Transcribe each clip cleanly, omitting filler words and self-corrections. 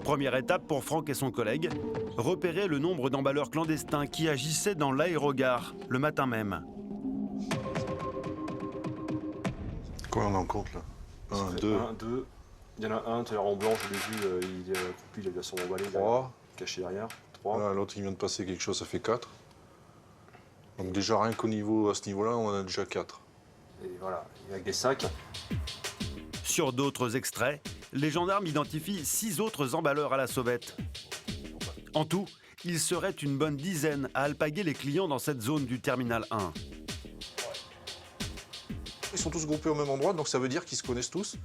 Première étape pour Franck et son collègue, repérer le nombre d'emballeurs clandestins qui agissaient dans l'aérogare le matin même. Combien on en compte là? 1, 2. 1, 2. Il y en a un, tout à l'heure en blanc, je l'ai vu, il est accroupi, il a son emballé. 3. Caché derrière. 3. Voilà, l'autre il vient de passer quelque chose, ça fait 4. Donc déjà rien qu'au niveau, à ce niveau-là, on en a déjà 4. Et voilà, avec des sacs. Sur d'autres extraits, les gendarmes identifient 6 autres emballeurs à la sauvette. En tout, il serait une bonne dizaine à alpaguer les clients dans cette zone du terminal 1. Ils sont tous groupés au même endroit, donc ça veut dire qu'ils se connaissent tous.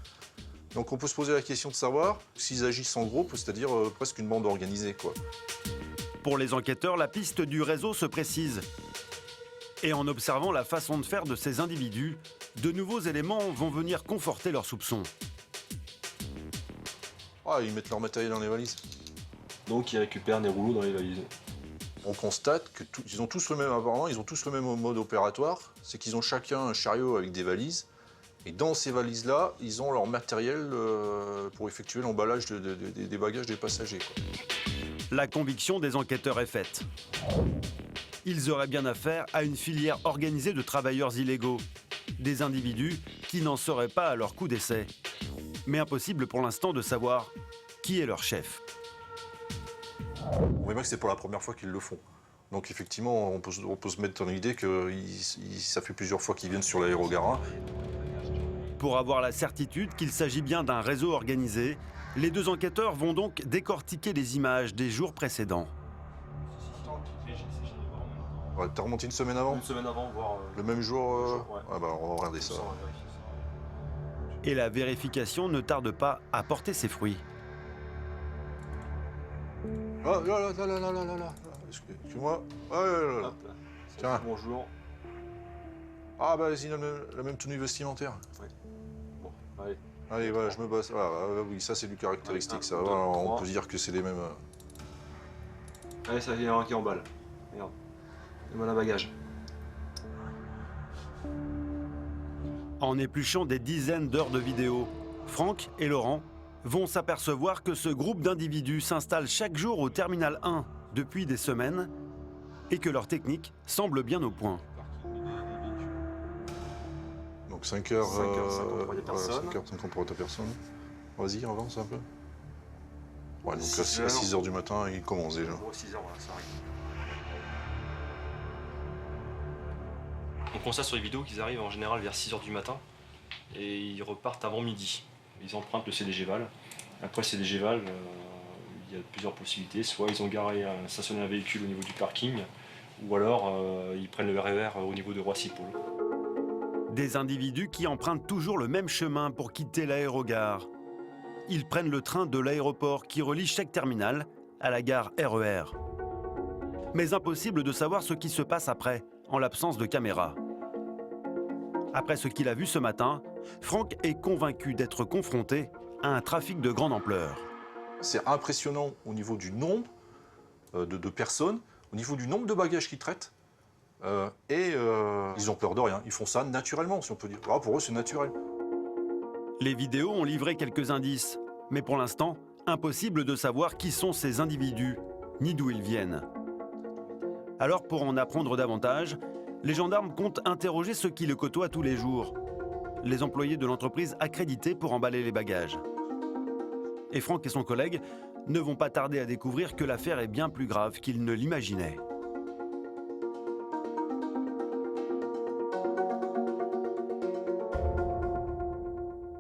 Donc on peut se poser la question de savoir s'ils agissent en groupe, c'est-à-dire presque une bande organisée, quoi. Pour les enquêteurs, la piste du réseau se précise. Et en observant la façon de faire de ces individus, de nouveaux éléments vont venir conforter leurs soupçons. Ah, ils mettent leur matériel dans les valises. Donc ils récupèrent des rouleaux dans les valises. On constate que ils ont tous le même, apparemment, ils ont tous le même mode opératoire, c'est qu'ils ont chacun un chariot avec des valises. Et dans ces valises-là, ils ont leur matériel pour effectuer l'emballage des bagages des passagers, quoi. La conviction des enquêteurs est faite. Ils auraient bien affaire à une filière organisée de travailleurs illégaux. Des individus qui n'en seraient pas à leur coup d'essai. Mais impossible pour l'instant de savoir qui est leur chef. On voit bien que c'est pour la première fois qu'ils le font. Donc effectivement, on peut se mettre dans l'idée que ça fait plusieurs fois qu'ils viennent sur l'aérogare. Pour avoir la certitude qu'il s'agit bien d'un réseau organisé, les deux enquêteurs vont donc décortiquer les images des jours précédents. Ouais, t'as remonté une semaine avant? Une semaine avant, voire... Le même jour, ouais. Ah bah on va regarder ça. Et la vérification ne tarde pas à porter ses fruits. Ah là, excuse-moi. Ah, là. Hop là. Tiens. Bonjour. Ah bah vas-y, la même tenue vestimentaire. Ouais. Bon, allez. Allez, voilà, je me base. Ah, oui, ça c'est du caractéristique, ça. Un, Voilà, deux, on trois. peut dire que c'est les mêmes. Allez, ça y est, un qui emballe. Regarde. Et voilà un bagage. En épluchant des dizaines d'heures de vidéos, Franck et Laurent vont s'apercevoir que ce groupe d'individus s'installe chaque jour au terminal 1 depuis des semaines et que leur technique semble bien au point. Donc 5h, 5h50 pour les personnes. 5h50 pour ta personne. Vas-y, avance un peu. Ouais, donc à 6 heures. 6h du matin, il commence déjà. 6 heures, voilà, ça arrive. On constate sur les vidéos qu'ils arrivent en général vers 6h du matin et ils repartent avant midi. Ils empruntent le CDG-Val. Après CDG-Val, il y a plusieurs possibilités. Soit ils ont stationné un véhicule au niveau du parking, ou alors ils prennent le RER au niveau de Roissy-Pôle. Des individus qui empruntent toujours le même chemin pour quitter l'aérogare. Ils prennent le train de l'aéroport qui relie chaque terminal à la gare RER. Mais impossible de savoir ce qui se passe après, en l'absence de caméra. Après ce qu'il a vu ce matin, Franck est convaincu d'être confronté à un trafic de grande ampleur. C'est impressionnant au niveau du nombre de personnes, au niveau du nombre de bagages qu'ils traitent. Ils ont peur de rien. Ils font ça naturellement, si on peut dire. Ah, pour eux, c'est naturel. Les vidéos ont livré quelques indices, mais pour l'instant, impossible de savoir qui sont ces individus, ni d'où ils viennent. Alors, pour en apprendre davantage, les gendarmes comptent interroger ceux qui le côtoient tous les jours, les employés de l'entreprise accréditée pour emballer les bagages. Et Franck et son collègue ne vont pas tarder à découvrir que l'affaire est bien plus grave qu'ils ne l'imaginaient.